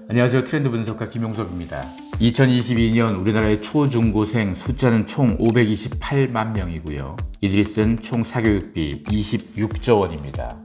안녕하세요. 트렌드 분석가 김용석입니다. 2022년 우리나라의 초중고생 숫자는 총 528만 명이고요. 이들이 쓴 총 사교육비 26조 원입니다.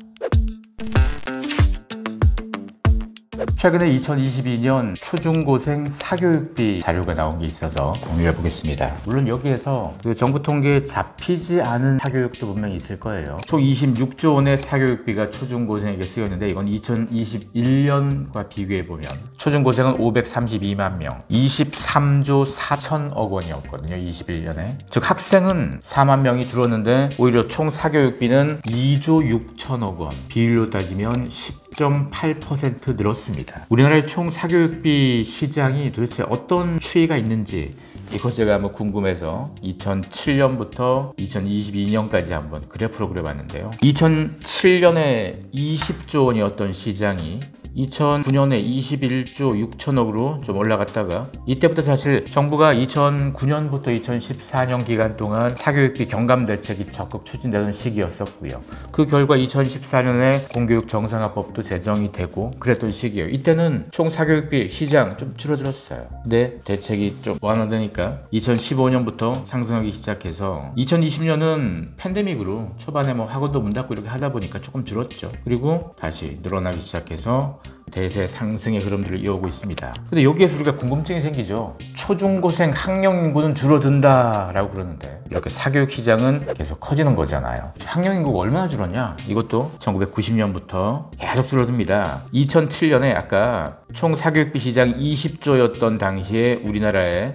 최근에 2022년 초중고생 사교육비 자료가 나온 게 있어서 공유해 보겠습니다. 물론 여기에서 정부 통계에 잡히지 않은 사교육도 분명히 있을 거예요. 총 26조 원의 사교육비가 초중고생에게 쓰였는데 이건 2021년과 비교해 보면 초중고생은 532만 명, 23조 4천억 원이었거든요. 21년에. 즉 학생은 4만 명이 줄었는데 오히려 총 사교육비는 2조 6천억 원, 비율로 따지면 10.8% 늘었습니다. 우리나라의 총 사교육비 시장이 도대체 어떤 추이가 있는지 이것 제가 한번 궁금해서 2007년부터 2022년까지 한번 그래프로 그려봤는데요. 2007년에 20조 원이었던 시장이 2009년에 21조 6천억으로 좀 올라갔다가 이때부터 사실 정부가 2009년부터 2014년 기간 동안 사교육비 경감 대책이 적극 추진되던 시기였었고요. 그 결과 2014년에 공교육 정상화법도 제정이 되고 그랬던 시기예요. 이때는 총 사교육비 시장 좀 줄어들었어요. 근데 대책이 좀 완화되니까 2015년부터 상승하기 시작해서 2020년은 팬데믹으로 초반에 학원도 문 닫고 이렇게 하다 보니까 조금 줄었죠. 그리고 다시 늘어나기 시작해서 대세 상승의 흐름들을 이어오고 있습니다. 근데 여기에서 우리가 궁금증이 생기죠. 초중고생 학령 인구는 줄어든다 라고 그러는데 이렇게 사교육 시장은 계속 커지는 거잖아요. 학령 인구가 얼마나 줄었냐? 이것도 1990년부터 계속 줄어듭니다. 2007년에 아까 총 사교육비 시장 20조였던 당시에 우리나라에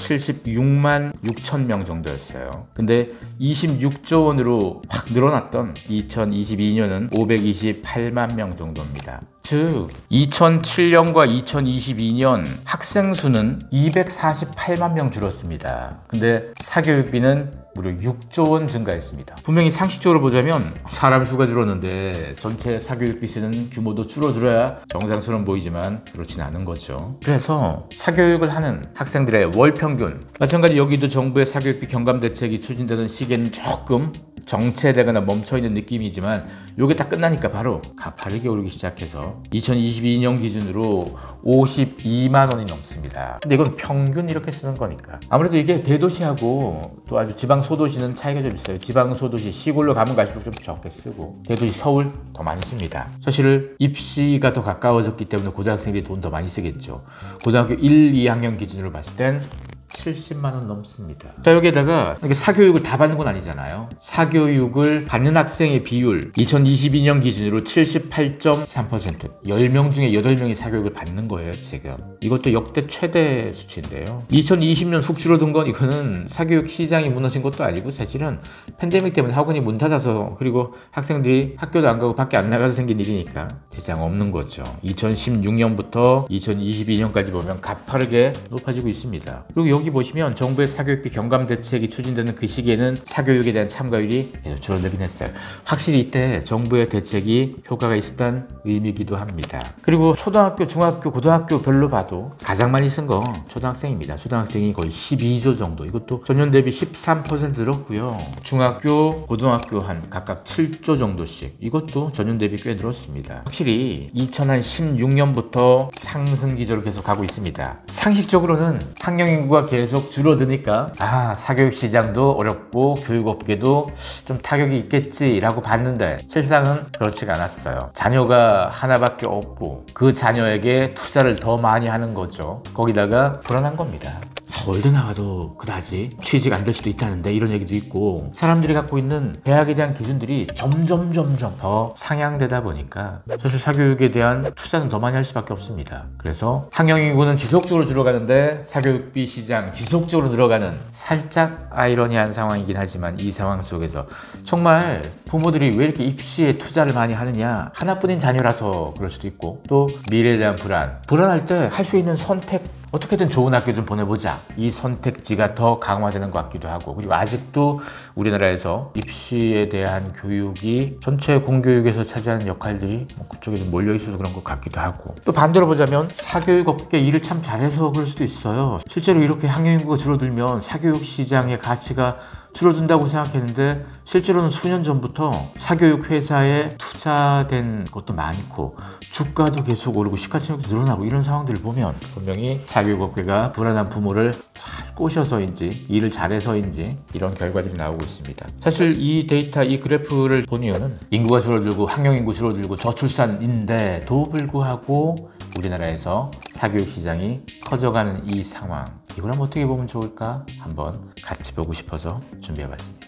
776만 6천 명 정도였어요. 근데 26조 원으로 확 늘어났던 2022년은 528만 명 정도입니다. 즉 2007년과 2022년 학생 수는 248만 명 줄었습니다. 근데 사교육비는 무려 6조 원 증가했습니다. 분명히 상식적으로 보자면 사람 수가 줄었는데 전체 사교육비 쓰는 규모도 줄어들어야 정상스러워 보이지만 그렇진 않은 거죠. 그래서 사교육을 하는 학생들의 월 평균, 마찬가지 여기도 정부의 사교육비 경감 대책이 추진되는 시기에는 조금 정체되거나 멈춰있는 느낌이지만 이게 다 끝나니까 바로 가파르게 오르기 시작해서 2022년 기준으로 52만 원이 넘습니다. 근데 이건 평균 이렇게 쓰는 거니까 아무래도 이게 대도시하고 또 아주 지방 소도시는 차이가 좀 있어요. 지방 소도시 시골로 가면 갈수록 좀 적게 쓰고 대도시 서울 더 많이 씁니다. 사실 입시가 더 가까워졌기 때문에 고등학생들이 돈 더 많이 쓰겠죠. 고등학교 1, 2학년 기준으로 봤을 땐 70만 원 넘습니다. 자, 여기에다가 사교육을 다 받는 건 아니잖아요. 사교육을 받는 학생의 비율 2022년 기준으로 78.3%, 10명 중에 8명이 사교육을 받는 거예요. 지금 이것도 역대 최대 수치인데요. 2020년 훅 줄어든 건 이거는 사교육 시장이 무너진 것도 아니고 사실은 팬데믹 때문에 학원이 문 닫아서 그리고 학생들이 학교도 안 가고 밖에 안 나가서 생긴 일이니까 대상 없는 거죠. 2016년부터 2022년까지 보면 가파르게 높아지고 있습니다. 그리고 여기 보시면 정부의 사교육비 경감 대책이 추진되는 그 시기에는 사교육에 대한 참가율이 계속 줄어들긴 했어요. 확실히 이때 정부의 대책이 효과가 있었다는 의미이기도 합니다. 그리고 초등학교, 중학교, 고등학교 별로 봐도 가장 많이 쓴 건 초등학생입니다. 초등학생이 거의 12조 정도, 이것도 전년 대비 13% 늘었고요. 중학교, 고등학교 한 각각 7조 정도씩, 이것도 전년 대비 꽤 늘었습니다. 확실히 2016년부터 상승 기조를 계속 가고 있습니다. 상식적으로는 학령 인구가 계속 줄어드니까 사교육 시장도 어렵고 교육업계도 좀 타격이 있겠지라고 봤는데 실상은 그렇지가 않았어요. 자녀가 하나밖에 없고 그 자녀에게 투자를 더 많이 하는 거죠. 거기다가 불안한 겁니다. 서울대 나와도 그다지 취직 안 될 수도 있다는데 이런 얘기도 있고 사람들이 갖고 있는 대학에 대한 기준들이 점점 더 상향되다 보니까 사실 사교육에 대한 투자는 더 많이 할 수밖에 없습니다. 그래서 학령 인구는 지속적으로 줄어가는데 사교육비 시장 지속적으로 늘어가는 살짝 아이러니한 상황이긴 하지만 이 상황 속에서 정말 부모들이 왜 이렇게 입시에 투자를 많이 하느냐, 하나뿐인 자녀라서 그럴 수도 있고 또 미래에 대한 불안할 때 할 수 있는 선택, 어떻게든 좋은 학교 좀 보내보자, 이 선택지가 더 강화되는 것 같기도 하고, 그리고 아직도 우리나라에서 입시에 대한 교육이 전체 공교육에서 차지하는 역할들이 그쪽에 좀 몰려있어서 그런 것 같기도 하고, 또 반대로 보자면 사교육 업계 일을 참 잘해서 그럴 수도 있어요. 실제로 이렇게 학령 인구가 줄어들면 사교육 시장의 가치가 줄어든다고 생각했는데 실제로는 수년 전부터 사교육 회사에 투자된 것도 많고 주가도 계속 오르고 시가총액도 늘어나고 이런 상황들을 보면 분명히 사교육업계가 불안한 부모를 잘 꼬셔서인지 일을 잘해서인지 이런 결과들이 나오고 있습니다. 사실 이 데이터, 이 그래프를 본 이유는 인구가 줄어들고 학령인구 줄어들고 저출산인데도 불구하고 우리나라에서 사교육 시장이 커져가는 이 상황, 이걸 한번 어떻게 보면 좋을까 한번 같이 보고 싶어서 준비해봤습니다.